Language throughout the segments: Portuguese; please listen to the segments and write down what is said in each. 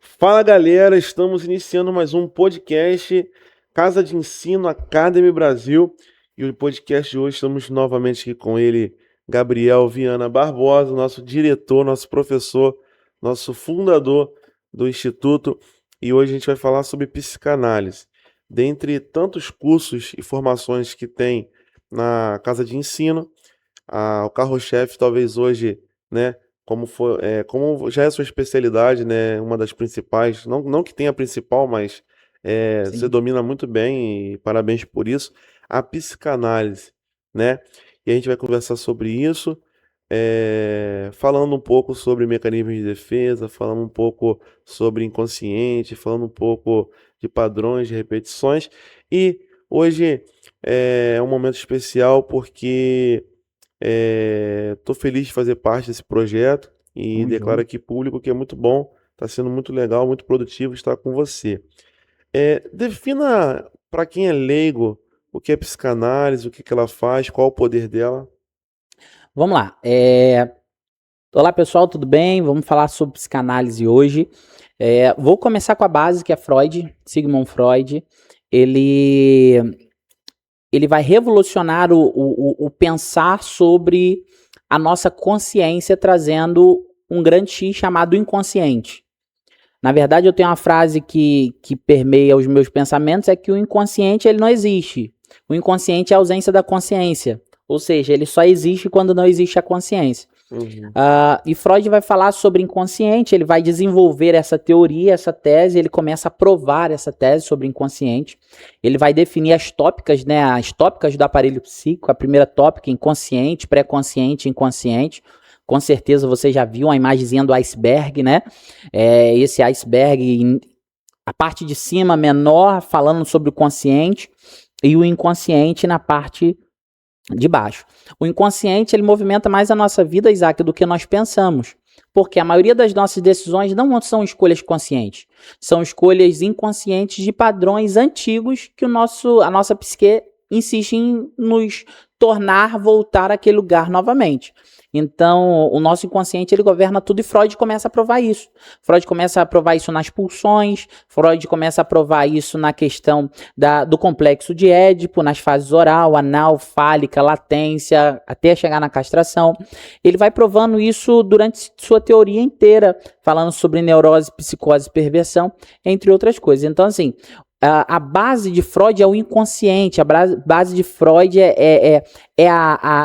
Fala galera, estamos iniciando mais um podcast Casa de Ensino Academy Brasil e o podcast de hoje estamos novamente aqui com ele, Gabriel Viana Barbosa, nosso diretor, nosso professor, nosso fundador do Instituto, e hoje a gente vai falar sobre psicanálise. Dentre tantos cursos e formações que tem na Casa de Ensino, o carro-chefe talvez hoje, né, como já é a sua especialidade, né, uma das principais, não que tenha a principal, mas você Sim, domina muito bem e parabéns por isso, a psicanálise, né? E a gente vai conversar sobre isso, falando um pouco sobre mecanismos de defesa, falando um pouco sobre inconsciente, falando um pouco de padrões, de repetições. E hoje é um momento especial porque tô feliz de fazer parte desse projeto e tamo declaro junto. aqui público que é muito bom, está sendo muito legal, muito produtivo estar com você. Defina para quem é leigo o que é psicanálise, o que que ela faz, qual o poder dela. Vamos lá. Olá, pessoal, tudo bem? Vamos falar sobre psicanálise hoje. Vou começar com a base, que é Freud, Sigmund Freud. Ele, ele vai revolucionar o pensar sobre a nossa consciência, trazendo um grande X chamado inconsciente. Na verdade, eu tenho uma frase que permeia os meus pensamentos, é que o inconsciente ele não existe. O inconsciente é a ausência da consciência. Ou seja, ele só existe quando não existe a consciência. Uhum. E Freud vai falar sobre inconsciente, ele vai desenvolver essa teoria, essa tese, ele começa a provar essa tese sobre inconsciente. Ele vai definir as tópicas, né, as tópicas do aparelho psíquico. A primeira tópica, inconsciente, pré-consciente, inconsciente. Com certeza você já viu a imagenzinha do iceberg, né? Esse iceberg, a parte de cima menor, falando sobre o consciente, e o inconsciente na parte de baixo. O inconsciente, ele movimenta mais a nossa vida, Isaac, do que nós pensamos. Porque a maioria das nossas decisões não são escolhas conscientes, são escolhas inconscientes de padrões antigos que a nossa psique insiste em nos tornar voltar àquele lugar novamente. Então, o nosso inconsciente ele governa tudo e Freud começa a provar isso. Freud começa a provar isso nas pulsões, Freud começa a provar isso na questão do complexo de Édipo, nas fases oral, anal, fálica, latência, até chegar na castração. Ele vai provando isso durante sua teoria inteira, falando sobre neurose, psicose, perversão, entre outras coisas. Então, assim, a base de Freud é o inconsciente, a base de Freud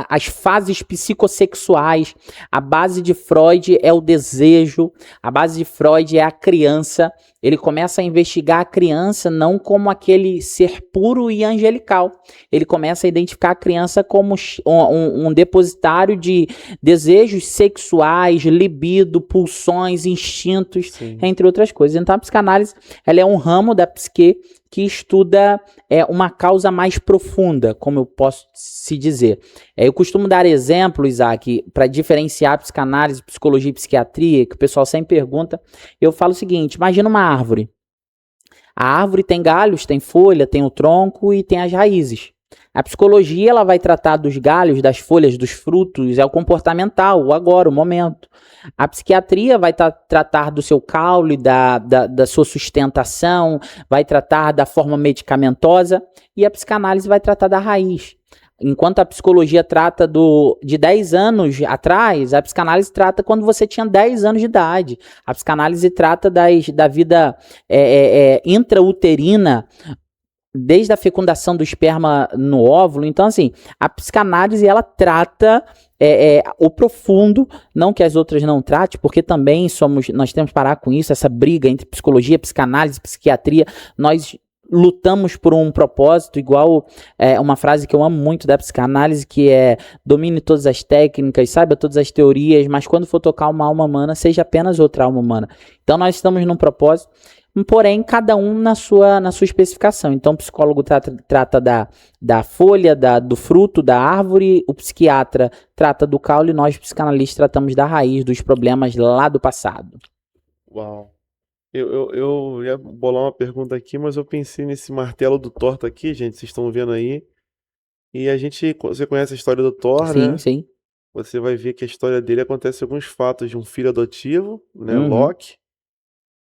as fases psicossexuais, a base de Freud é o desejo, a base de Freud é a criança. Ele começa a investigar a criança não como aquele ser puro e angelical. Ele começa a identificar a criança como um depositário de desejos sexuais, libido, pulsões, instintos, Sim. entre outras coisas. Então a psicanálise ela é um ramo da psique que estuda uma causa mais profunda, como eu posso se dizer. Eu costumo dar exemplo, Isaac, para diferenciar psicanálise, psicologia e psiquiatria, que o pessoal sempre pergunta. Eu falo o seguinte: imagina uma árvore. A árvore tem galhos, tem folha, tem o tronco e tem as raízes. A psicologia ela vai tratar dos galhos, das folhas, dos frutos, é o comportamental, o agora, o momento. A psiquiatria vai tratar do seu caule, da sua sustentação, vai tratar da forma medicamentosa, e a psicanálise vai tratar da raiz. Enquanto a psicologia trata de 10 anos atrás, a psicanálise trata quando você tinha 10 anos de idade. A psicanálise trata da vida intrauterina, desde a fecundação do esperma no óvulo. Então, assim, a psicanálise ela trata o profundo, não que as outras não tratem, porque também nós temos que parar com isso, essa briga entre psicologia, psicanálise, psiquiatria. Nós lutamos por um propósito, igual uma frase que eu amo muito da psicanálise, que é: domine todas as técnicas, saiba todas as teorias, mas quando for tocar uma alma humana, seja apenas outra alma humana. Então nós estamos num propósito, porém cada um na sua especificação. Então o psicólogo trata da folha, do fruto, da árvore, o psiquiatra trata do caule, e nós psicanalistas tratamos da raiz dos problemas lá do passado. Uau. Eu ia bolar uma pergunta aqui, mas eu pensei nesse martelo do Thor aqui, gente, vocês estão vendo aí. E você conhece a história do Thor, Sim, né? sim. Você vai ver que a história dele acontece alguns fatos de um filho adotivo, né, Uhum. Loki,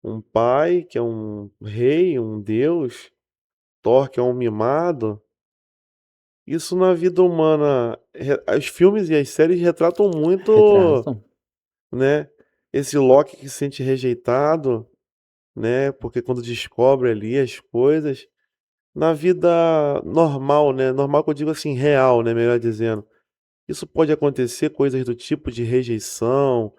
Um pai que é um rei, um deus, Thor que é um mimado. Isso na vida humana, os filmes e as séries retratam muito, Retratam. né? Esse Loki que se sente rejeitado, né? Porque quando descobre ali as coisas, na vida normal, né? Normal que eu digo assim, real, né? Melhor dizendo. Isso pode acontecer, coisas do tipo de rejeição.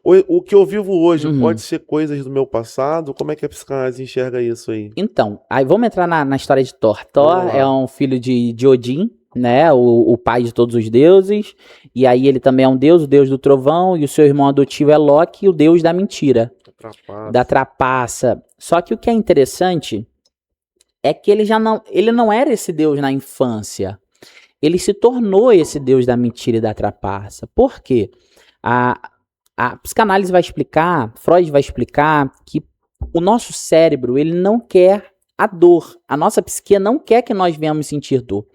O que eu vivo hoje pode Uhum. ser coisas do meu passado? Como é que a psicanálise enxerga isso aí? Então, aí vamos entrar na história de Thor. Vamos Thor é lá. um filho de Odin, né? O pai de todos os deuses. E aí ele também é um deus, o deus do trovão. E o seu irmão adotivo é Loki, o deus da mentira, da Trapaça. trapaça. Só que o que é interessante é que ele não era esse deus na infância. Ele se tornou esse deus da mentira e da trapaça. Por quê? A, a psicanálise vai explicar, Freud vai explicar que o nosso cérebro, ele não quer a dor. A nossa psique não quer que nós venhamos sentir dor.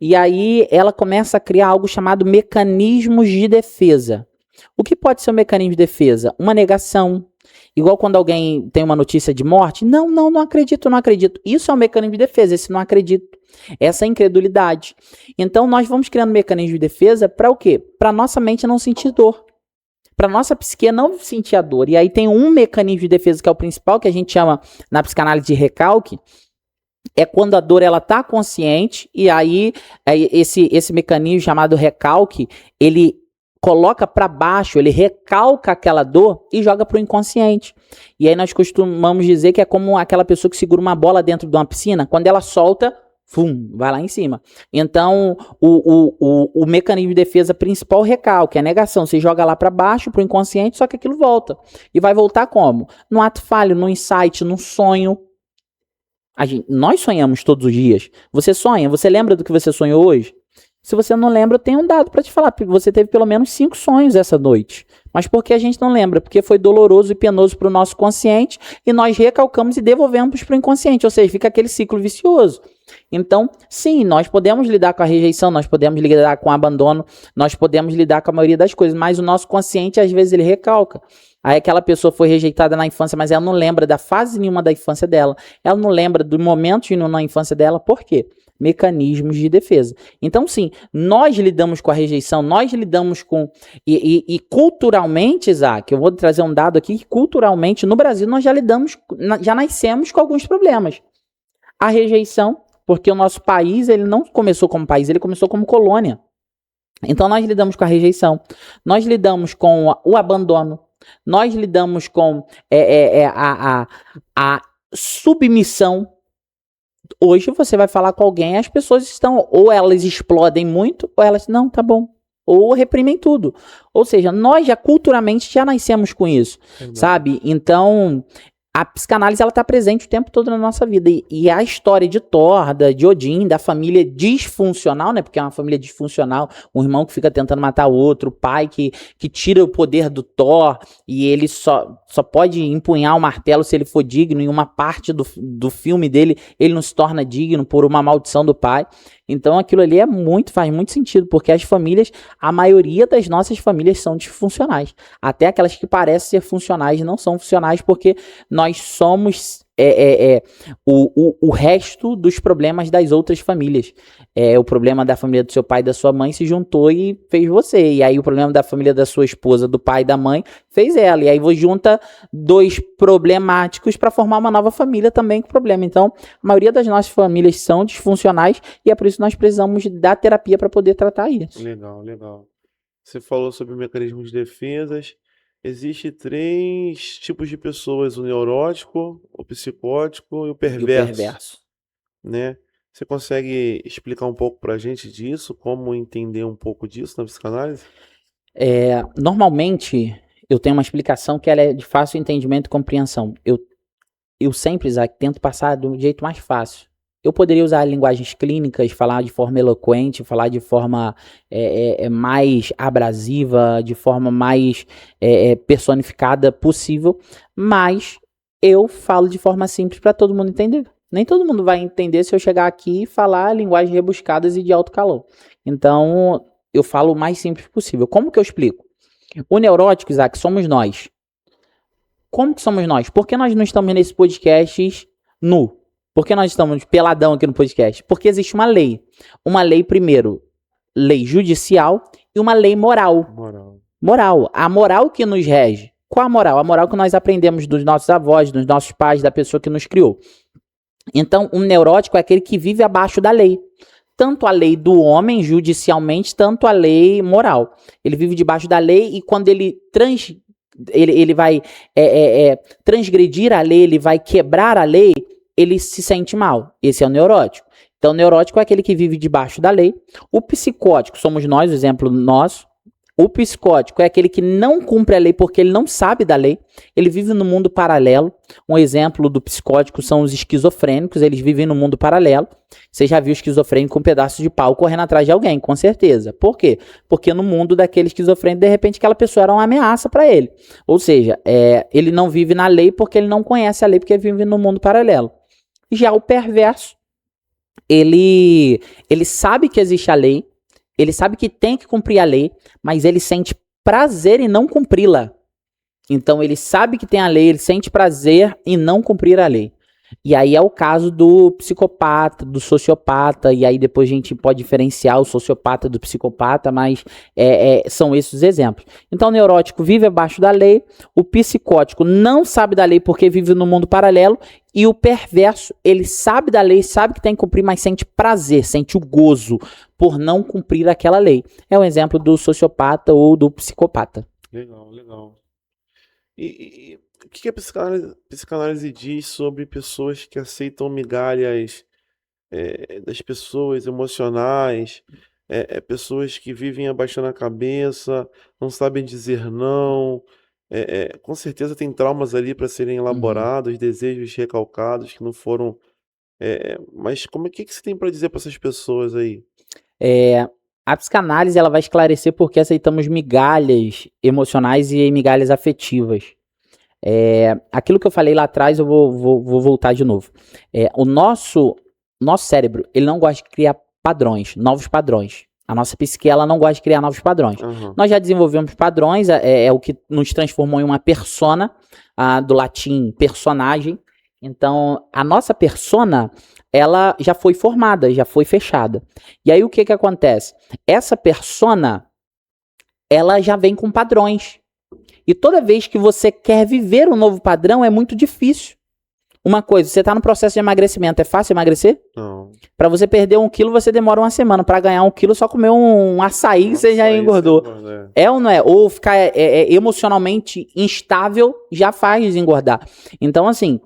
E aí ela começa a criar algo chamado mecanismos de defesa. O que pode ser um mecanismo de defesa? Uma negação. Igual quando alguém tem uma notícia de morte. Não acredito, não acredito. Isso é um mecanismo de defesa, esse não acredito. Essa incredulidade. Então nós vamos criando mecanismos de defesa para o quê? Para nossa mente não sentir dor. Para nossa psique não sentir a dor. E aí tem um mecanismo de defesa que é o principal, que a gente chama na psicanálise de recalque, é quando a dor ela tá consciente e aí esse mecanismo chamado recalque, ele coloca para baixo, ele recalca aquela dor e joga para o inconsciente. E aí nós costumamos dizer que é como aquela pessoa que segura uma bola dentro de uma piscina, quando ela solta, vai lá em cima. Então, o mecanismo de defesa principal é o recalque, é a negação. Você joga lá para baixo, para o inconsciente, só que aquilo volta. E vai voltar como? No ato falho, no insight, no sonho. Nós sonhamos todos os dias. Você sonha? Você lembra do que você sonhou hoje? Se você não lembra, eu tenho um dado para te falar. Você teve pelo menos 5 sonhos essa noite. Mas por que a gente não lembra? Porque foi doloroso e penoso para o nosso consciente e nós recalcamos e devolvemos para o inconsciente. Ou seja, fica aquele ciclo vicioso. Então, sim, nós podemos lidar com a rejeição, nós podemos lidar com o abandono, nós podemos lidar com a maioria das coisas, mas o nosso consciente, às vezes, ele recalca. Aí aquela pessoa foi rejeitada na infância, mas ela não lembra da fase nenhuma da infância dela. Ela não lembra do momento nenhum na infância dela. Por quê? Mecanismos de defesa. Então, sim, nós lidamos com a rejeição, nós lidamos com... E culturalmente, Isaac, eu vou trazer um dado aqui, que culturalmente, no Brasil, nós já nascemos com alguns problemas. A rejeição, porque o nosso país, ele não começou como país, ele começou como colônia. Então, nós lidamos com a rejeição, nós lidamos com o abandono, nós lidamos com a submissão. Hoje você vai falar com alguém, as pessoas estão, ou elas explodem muito, ou elas, não, tá bom, ou reprimem tudo. Ou seja, nós já culturalmente já nascemos com isso, sabe? Então, a psicanálise, ela tá presente o tempo todo na nossa vida. E a história de Thor, de Odin, da família disfuncional, né? Porque é uma família disfuncional, um irmão que fica tentando matar o outro, o pai que tira o poder do Thor e ele só pode empunhar o martelo se ele for digno. Em uma parte do filme dele, ele não se torna digno por uma maldição do pai. Então aquilo ali faz muito sentido, porque as famílias, a maioria das nossas famílias são disfuncionais. Até aquelas que parecem ser funcionais não são funcionais, porque nós somos o resto dos problemas das outras famílias. O problema da família do seu pai e da sua mãe se juntou e fez você. E aí o problema da família da sua esposa, do pai e da mãe, fez ela. E aí você junta dois problemáticos para formar uma nova família também com problema. Então, a maioria das nossas famílias são disfuncionais e é por isso que nós precisamos da terapia para poder tratar isso. Legal, legal. Você falou sobre mecanismos de defesas. Existem 3 tipos de pessoas: o neurótico, o psicótico e o E o perverso, perverso. né? Você consegue explicar um pouco pra gente disso? Como entender um pouco disso na psicanálise? Normalmente, eu tenho uma explicação que ela é de fácil entendimento e compreensão. Eu sempre, Isaac, tento passar do jeito mais fácil. Eu poderia usar linguagens clínicas, falar de forma eloquente, falar de forma mais abrasiva, de forma mais personificada possível, mas eu falo de forma simples para todo mundo entender. Nem todo mundo vai entender se eu chegar aqui e falar linguagens rebuscadas e de alto calor. Então, eu falo o mais simples possível. Como que eu explico? O neurótico, Isaac, somos nós. Como que somos nós? Por que nós não estamos nesse podcast nu? Por que nós estamos peladão aqui no podcast? Porque existe uma lei. Uma lei, primeiro, lei judicial e uma lei moral. Moral. A moral que nos rege. Qual a moral? A moral que nós aprendemos dos nossos avós, dos nossos pais, da pessoa que nos criou. Então, um neurótico é aquele que vive abaixo da lei. Tanto a lei do homem, judicialmente, tanto a lei moral. Ele vive debaixo da lei e quando ele vai transgredir a lei, ele vai quebrar a lei, ele se sente mal. Esse é o neurótico. Então, o neurótico é aquele que vive debaixo da lei. O psicótico somos nós, o exemplo nosso. O psicótico é aquele que não cumpre a lei porque ele não sabe da lei. Ele vive no mundo paralelo. Um exemplo do psicótico são os esquizofrênicos. Eles vivem no mundo paralelo. Você já viu esquizofrênico com um pedaço de pau correndo atrás de alguém, com certeza. Por quê? Porque no mundo daquele esquizofrênico, de repente, aquela pessoa era uma ameaça para ele. Ou seja, ele não vive na lei porque ele não conhece a lei, porque ele vive no mundo paralelo. Já o perverso, ele sabe que existe a lei, ele sabe que tem que cumprir a lei, mas ele sente prazer em não cumpri-la. Então ele sabe que tem a lei, ele sente prazer em não cumprir a lei. E aí é o caso do psicopata, do sociopata, e aí depois a gente pode diferenciar o sociopata do psicopata, mas são esses os exemplos. Então o neurótico vive abaixo da lei, o psicótico não sabe da lei porque vive no mundo paralelo, e o perverso, ele sabe da lei, sabe que tem que cumprir, mas sente prazer, sente o gozo por não cumprir aquela lei. É um exemplo do sociopata ou do psicopata. Legal, legal. E o que a psicanálise diz sobre pessoas que aceitam migalhas das pessoas emocionais, pessoas que vivem abaixando a cabeça, não sabem dizer não, com certeza tem traumas ali para serem elaborados, desejos recalcados que não foram. Mas que você tem para dizer para essas pessoas aí? A psicanálise ela vai esclarecer por que aceitamos migalhas emocionais e migalhas afetivas. Aquilo que eu falei lá atrás, eu vou voltar de novo. O nosso cérebro, ele não gosta de criar padrões, novos padrões. A nossa psique, ela não gosta de criar novos padrões. Nós já desenvolvemos padrões, é o que nos transformou em uma persona, do latim personagem. Então, a nossa persona, ela já foi formada, já foi fechada. E aí, o que acontece? Essa persona, ela já vem com padrões. E toda vez que você quer viver um novo padrão, é muito difícil. Uma coisa, você está no processo de emagrecimento, é fácil emagrecer? Não. Para você perder 1 quilo, você demora uma semana. Para ganhar 1 quilo, só comer um açaí, você já engordou. É ou não é? Ou ficar emocionalmente instável, já faz desengordar. Então, assim,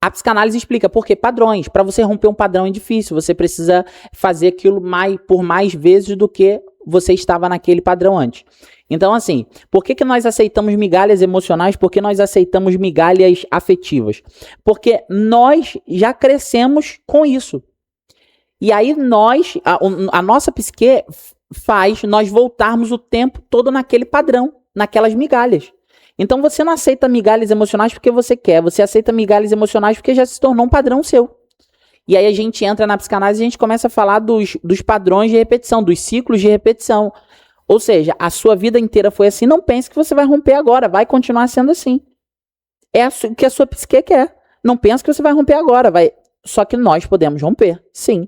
a psicanálise explica por quê? Padrões. Para você romper um padrão é difícil. Você precisa fazer aquilo por mais vezes do que você estava naquele padrão antes. Então, assim, por que nós aceitamos migalhas emocionais? Por que nós aceitamos migalhas afetivas? Porque nós já crescemos com isso. E aí a nossa psique faz nós voltarmos o tempo todo naquele padrão, naquelas migalhas. Então você não aceita migalhas emocionais porque você quer, você aceita migalhas emocionais porque já se tornou um padrão seu. E aí a gente entra na psicanálise e a gente começa a falar dos padrões de repetição, dos ciclos de repetição. Ou seja, a sua vida inteira foi assim, não pense que você vai romper agora, vai continuar sendo assim. É o que a sua psique quer. Não pense que você vai romper agora, só que nós podemos romper, sim.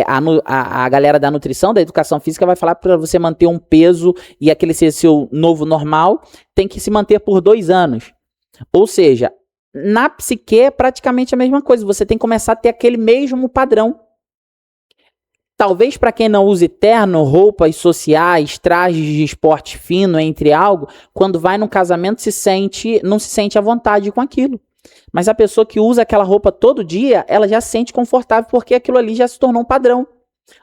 A galera da nutrição, da educação física vai falar para você manter um peso e aquele ser seu novo normal, tem que se manter por 2 anos. Ou seja, na psique é praticamente a mesma coisa, você tem que começar a ter aquele mesmo padrão. Talvez para quem não use terno, roupas sociais, trajes de esporte fino, entre algo, quando vai num casamento não se sente à vontade com aquilo. Mas a pessoa que usa aquela roupa todo dia, ela já se sente confortável porque aquilo ali já se tornou um padrão.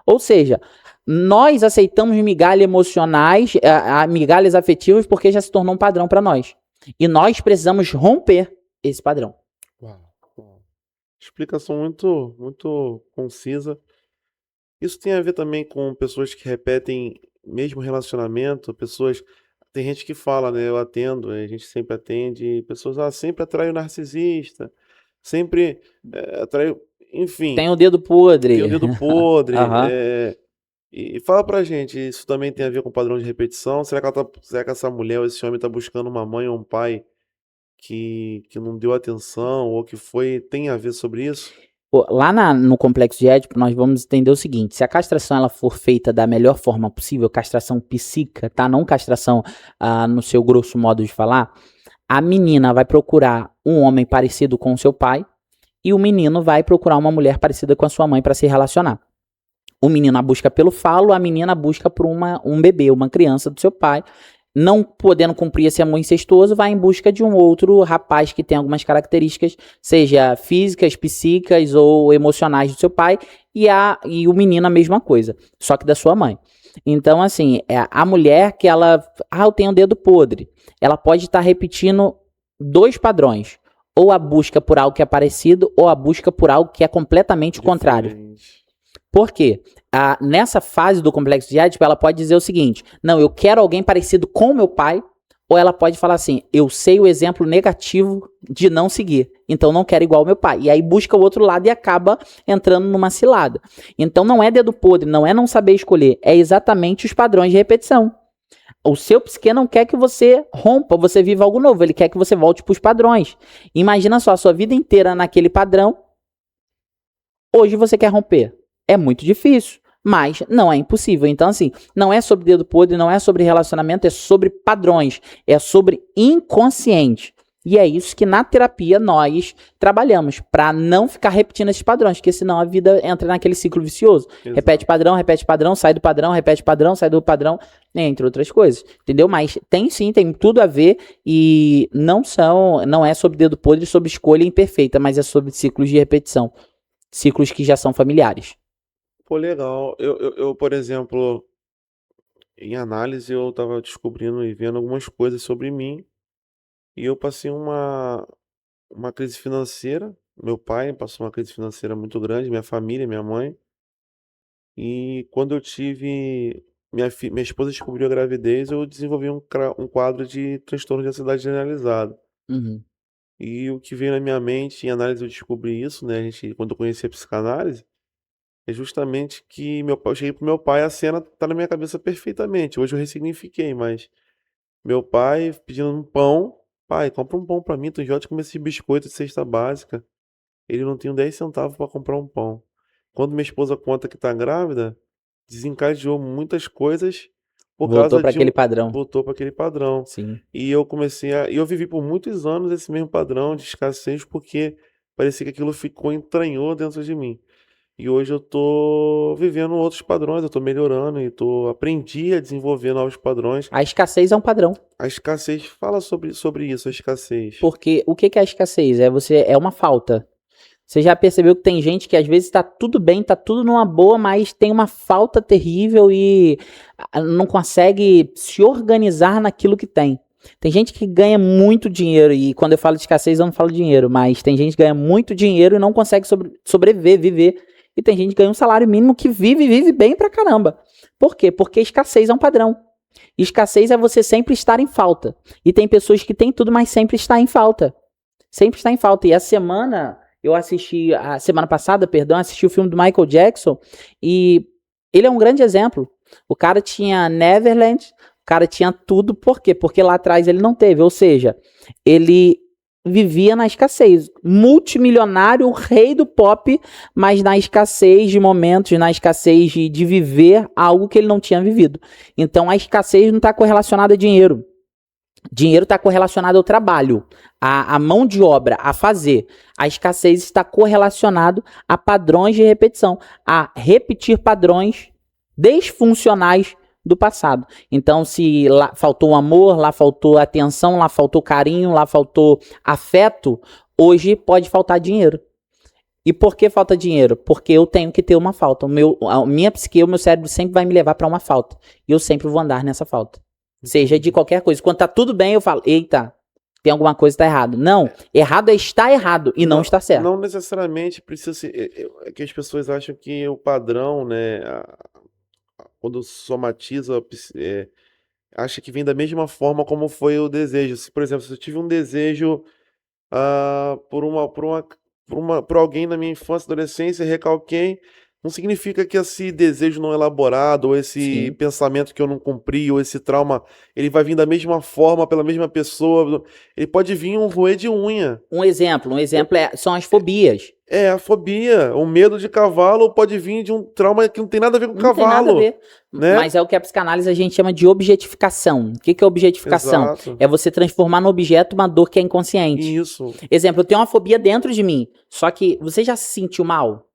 Ou seja, nós aceitamos migalhas emocionais, migalhas afetivas porque já se tornou um padrão para nós. E nós precisamos romper esse padrão. Uau. Explicação muito, muito concisa. Isso tem a ver também com pessoas que repetem mesmo relacionamento, tem gente que fala, né? Eu atendo, a gente sempre atende, pessoas, sempre atrai o narcisista, sempre atrai, enfim. Tem o dedo podre. Tem o dedo podre. Aham. E fala pra gente, isso também tem a ver com padrão de repetição? Será que essa mulher ou esse homem tá buscando uma mãe ou um pai que não deu atenção ou que foi, tem a ver sobre isso? Pô, lá no complexo de Édipo, nós vamos entender o seguinte: se a castração ela for feita da melhor forma possível, castração psíquica, tá? Não castração no seu grosso modo de falar, a menina vai procurar um homem parecido com o seu pai e o menino vai procurar uma mulher parecida com a sua mãe para se relacionar. O menino a busca pelo falo, a menina busca por um bebê, uma criança do seu pai. Não podendo cumprir esse amor incestuoso, vai em busca de um outro rapaz que tem algumas características, seja físicas, psíquicas ou emocionais do seu pai, e o menino a mesma coisa, só que da sua mãe. Então, assim, a mulher que ela. Ah, eu tenho o dedo podre. Ela pode estar repetindo dois padrões. Ou a busca por algo que é parecido, ou a busca por algo que é completamente o contrário. Diferente. Por quê? Nessa fase do complexo de Édipo, ela pode dizer o seguinte: não, eu quero alguém parecido com meu pai, ou ela pode falar assim: eu sei o exemplo negativo de não seguir, então não quero igual ao meu pai. E aí busca o outro lado e acaba entrando numa cilada. Então não é dedo podre, não é não saber escolher, é exatamente os padrões de repetição. O seu psique não quer que você rompa, você viva algo novo, ele quer que você volte para os padrões. Imagina só, a sua vida inteira naquele padrão, hoje você quer romper. É muito difícil, mas não é impossível. Então, assim, não é sobre dedo podre, não é sobre relacionamento, é sobre padrões, é sobre inconsciente. E é isso que na terapia nós trabalhamos, para não ficar repetindo esses padrões, porque senão a vida entra naquele ciclo vicioso. Exato. Repete padrão, sai do padrão, repete padrão, sai do padrão, entre outras coisas. Entendeu? Mas tem sim, tem tudo a ver e não é sobre dedo podre, sobre escolha imperfeita, mas é sobre ciclos de repetição, ciclos que já são familiares. Pô, legal. Eu, por exemplo, em análise, eu tava descobrindo e vendo algumas coisas sobre mim e eu passei uma crise financeira. Meu pai passou uma crise financeira muito grande, minha família, minha mãe. E quando eu tive. Minha esposa descobriu a gravidez, eu desenvolvi um quadro de transtorno de ansiedade generalizado. Uhum. E o que veio na minha mente, em análise eu descobri isso, né? Quando eu conheci a psicanálise, é justamente que eu cheguei pro meu pai, a cena tá na minha cabeça perfeitamente. Hoje eu ressignifiquei, mas meu pai pedindo um pão, pai, compra um pão pra mim, tô enjoado de comer esse biscoito de cesta básica. Ele não tem 10 centavos pra comprar um pão. Quando minha esposa conta que tá grávida, desencadeou muitas coisas por Voltou causa para de aquele um. padrão. Voltou para aquele padrão. Sim. E eu comecei a. E eu vivi por muitos anos esse mesmo padrão de escassez, porque parecia que aquilo ficou entranhou dentro de mim. E hoje eu tô vivendo outros padrões, eu tô melhorando e aprendi a desenvolver novos padrões. A escassez é um padrão. A escassez, fala sobre isso, a escassez. Porque o que é a escassez? É uma falta. Você já percebeu que tem gente que às vezes tá tudo bem, tá tudo numa boa, mas tem uma falta terrível e não consegue se organizar naquilo que tem. Tem gente que ganha muito dinheiro, e quando eu falo de escassez eu não falo dinheiro, mas tem gente que ganha muito dinheiro e não consegue sobreviver, viver. E tem gente que ganha um salário mínimo que vive bem pra caramba. Por quê? Porque escassez é um padrão. Escassez é você sempre estar em falta. E tem pessoas que têm tudo, mas sempre está em falta. Sempre está em falta. E a semana passada, assisti o filme do Michael Jackson e ele é um grande exemplo. O cara tinha Neverland, o cara tinha tudo, por quê? Porque lá atrás ele não teve, ou seja, ele vivia na escassez. Multimilionário, o rei do pop, mas na escassez de momentos, na escassez de viver algo que ele não tinha vivido. Então a escassez não está correlacionada a dinheiro. Dinheiro está correlacionado ao trabalho, à mão de obra, a fazer. A escassez está correlacionado a padrões de repetição, a repetir padrões desfuncionais do passado. Então, se lá faltou amor, lá faltou atenção, lá faltou carinho, lá faltou afeto, hoje pode faltar dinheiro. E por que falta dinheiro? Porque eu tenho que ter uma falta. A minha psique, o meu cérebro sempre vai me levar para uma falta. E eu sempre vou andar nessa falta. Seja de qualquer coisa. Quando tá tudo bem, eu falo, eita, tem alguma coisa que tá errado. Não, errado é estar errado e não estar certo. Não necessariamente precisa ser. É que as pessoas acham que o padrão, né? Quando somatiza, acha que vem da mesma forma como foi o desejo. Se, por exemplo, se eu tive um desejo por alguém na minha infância, adolescência, recalquei, não significa que esse desejo não elaborado, ou esse Sim. pensamento que eu não cumpri, ou esse trauma, ele vai vir da mesma forma, pela mesma pessoa. Ele pode vir um roer de unha. Um exemplo são as fobias. É, a fobia, o medo de cavalo pode vir de um trauma que não tem nada a ver com Não tem nada a cavalo, ver. né? Mas é o que a psicanálise a gente chama de objetificação. O que que é objetificação? Exato. É você transformar no objeto uma dor que é inconsciente. Isso. Exemplo, eu tenho uma fobia dentro de mim. Só que você já se sentiu mal?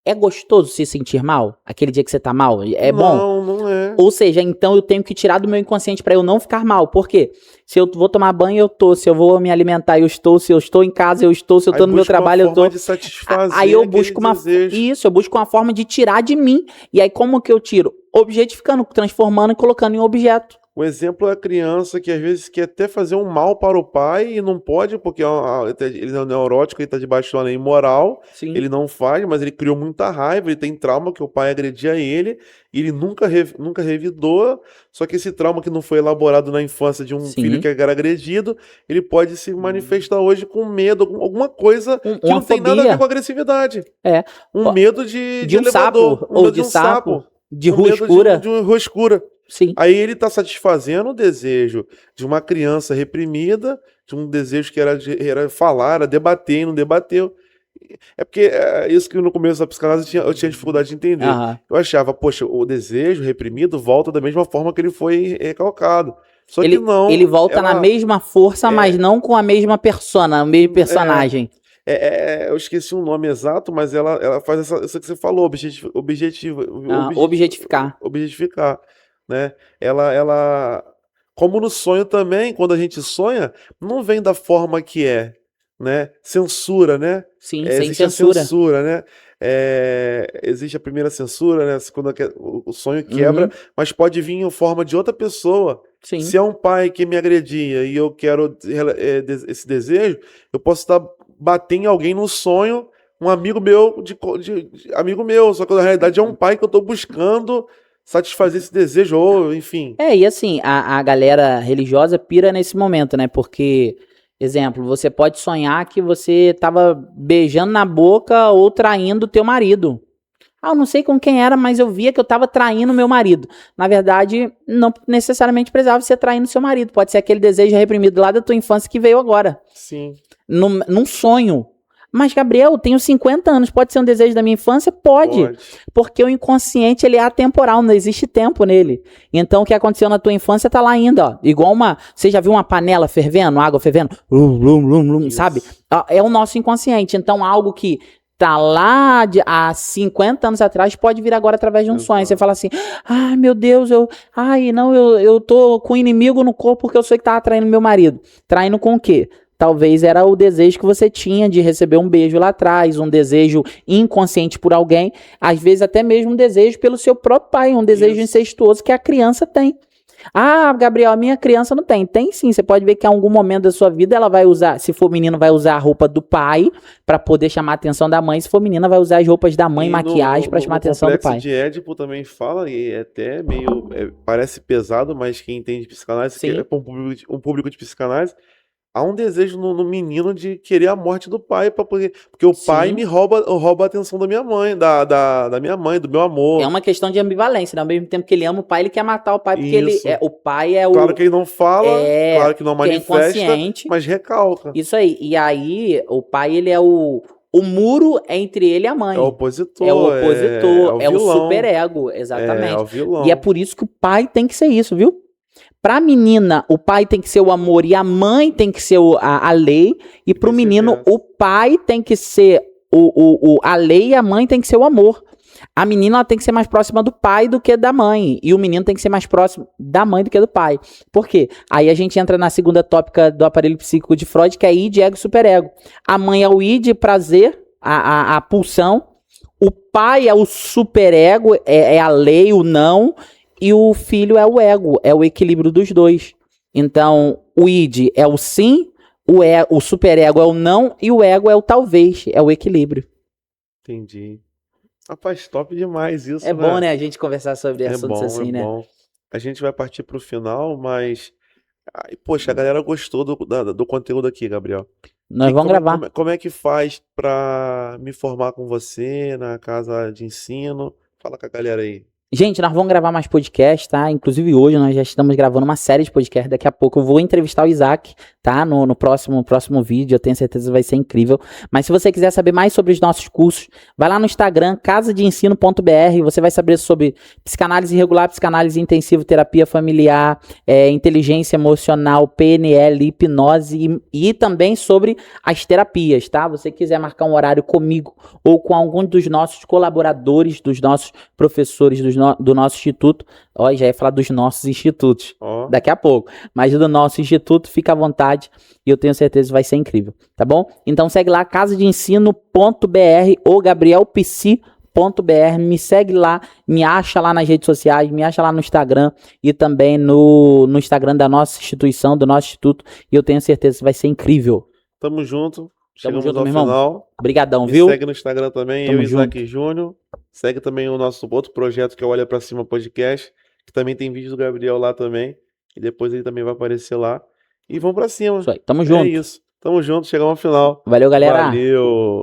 É gostoso se sentir mal? Aquele dia que você tá mal? É bom? Não, não é. Ou seja, então eu tenho que tirar do meu inconsciente pra eu não ficar mal. Por quê? Se eu vou tomar banho, eu tô. Se eu vou me alimentar, eu estou. Se eu estou em casa, eu estou. Se eu tô Aí no meu busca uma trabalho, eu tô. forma de satisfazer Aí eu aquele busco uma. desejo. Isso, eu busco uma forma de tirar de mim. E aí, como que eu tiro? Objetificando, transformando e colocando em objeto. O exemplo é a criança que às vezes quer até fazer um mal para o pai e não pode, porque ele é neurótico, ele está debaixo de uma lei moral, Sim. ele não faz, mas ele criou muita raiva, ele tem trauma que o pai agredia ele, e ele nunca revidou, só que esse trauma que não foi elaborado na infância de um Sim. filho que era agredido, ele pode se manifestar hoje com medo, alguma coisa que Uma não tem nada a ver fobia. com agressividade. É. Um medo de De um elevador, sapo, um ou medo de um sapo, de um medo roscura. de uma roscura. Sim. Aí ele está satisfazendo o desejo de uma criança reprimida, de um desejo que era falar, era debater e não debateu. É porque é isso que no começo da psicanálise eu tinha dificuldade de entender. Aham. Eu achava, poxa, o desejo reprimido volta da mesma forma que ele foi recalcado. Só que Ele, não. ele volta na mesma força, mas não com a mesma persona, o mesmo personagem. Eu esqueci o nome exato, mas ela faz isso que você falou, Objetificar. objetificar, né? Ela, como no sonho também, quando a gente sonha, não vem da forma que é, né? Censura, né? Sim, sem Existe a censura. censura, né? Existe a primeira censura, né? Quando o sonho quebra, Uhum. mas pode vir em forma de outra pessoa. Sim. Se é um pai que me agredia e eu quero esse desejo, eu posso estar batendo em alguém no sonho, um amigo meu, amigo meu, só que na realidade é um pai que eu estou buscando satisfazer esse desejo, ou enfim. E assim, a galera religiosa pira nesse momento, né? Porque, exemplo, você pode sonhar que você tava beijando na boca ou traindo teu marido. Eu não sei com quem era, mas eu via que eu tava traindo meu marido. Na verdade, não necessariamente precisava ser traindo seu marido. Pode ser aquele desejo reprimido lá da tua infância que veio agora. Sim. Num sonho. Mas, Gabriel, eu tenho 50 anos, pode ser um desejo da minha infância? Pode. Porque o inconsciente, ele é atemporal, não existe tempo nele. Então, o que aconteceu na tua infância tá lá ainda, ó. Igual você já viu uma panela fervendo, água fervendo? Sabe? É o nosso inconsciente. Então, algo que tá lá há 50 anos atrás pode vir agora através de um sonho. Você fala assim, ai meu Deus, eu tô com inimigo no corpo porque eu sei que tava traindo meu marido. Traindo com o quê? Talvez era o desejo que você tinha de receber um beijo lá atrás, um desejo inconsciente por alguém, às vezes até mesmo um desejo pelo seu próprio pai, um desejo incestuoso que a criança tem. Ah, Gabriel, a minha criança não tem. Tem sim, você pode ver que em algum momento da sua vida ela vai usar, se for menino, vai usar a roupa do pai para poder chamar a atenção da mãe, se for menina, vai usar as roupas da mãe, maquiagem para chamar a atenção do pai. O complexo de Édipo também fala, e é até meio, parece pesado, mas quem entende psicanálise, que é um público de psicanálise, há um desejo no menino de querer a morte do pai, porque o pai me rouba a atenção da minha mãe, da minha mãe, do meu amor. É uma questão de ambivalência, né? Ao mesmo tempo que ele ama o pai, ele quer matar o pai, porque o pai é o... Claro que ele não fala, claro que não manifesta, mas recalca. Isso aí. E aí, o pai, ele é o muro entre ele e a mãe. É o opositor. É o opositor, é o superego, exatamente. É o vilão. E é por isso que o pai tem que ser isso, viu? Pra menina, o pai tem que ser o amor e a mãe tem que ser a lei. E pro menino, o pai tem que ser a lei e a mãe tem que ser o amor. A menina ela tem que ser mais próxima do pai do que da mãe. E o menino tem que ser mais próximo da mãe do que do pai. Por quê? Aí a gente entra na segunda tópica do aparelho psíquico de Freud, que é id, ego e superego. A mãe é o id, prazer, a pulsão. O pai é o superego, é a lei, o não. E o filho é o ego, é o equilíbrio dos dois. Então, o id é o sim, o superego é o não e o ego é o talvez, é o equilíbrio. Entendi. Rapaz, top demais isso, né? É bom, né, a gente conversar sobre assuntos assim, né? É bom. A gente vai partir pro final, mas... poxa, a galera gostou do conteúdo aqui, Gabriel. Nós vamos gravar. Como é que faz pra me formar com você na casa de ensino? Fala com a galera aí. Gente, nós vamos gravar mais podcast, tá? Inclusive hoje nós já estamos gravando uma série de podcast. Daqui a pouco eu vou entrevistar o Isaac, tá? No próximo vídeo, eu tenho certeza que vai ser incrível. Mas se você quiser saber mais sobre os nossos cursos, vai lá no Instagram, casadeensino.br. Você vai saber sobre psicanálise regular, psicanálise intensiva, terapia familiar, inteligência emocional, PNL, hipnose e também sobre as terapias, tá? Você quiser marcar um horário comigo ou com algum dos nossos colaboradores, dos nossos professores do nosso instituto, ó, já ia falar dos nossos institutos, daqui a pouco, mas do nosso instituto, fica à vontade e eu tenho certeza que vai ser incrível, tá bom? Então segue lá, casadeensino.br ou gabrielpc.br, me segue lá, me acha lá nas redes sociais, me acha lá no Instagram e também no Instagram da nossa instituição, do nosso instituto, e eu tenho certeza que vai ser incrível. Tamo junto. Tamo Chegamos junto, ao meu irmão. final. Obrigadão, Me viu? segue no Instagram também, Tamo eu e Isaac junto. Júnior. Segue também o nosso outro projeto que é o Olha Pra Cima Podcast, que também tem vídeo do Gabriel lá também. E depois ele também vai aparecer lá. E vamos pra cima. Isso aí, tamo É junto. isso. Tamo junto, chegamos ao final. Valeu, galera. Valeu.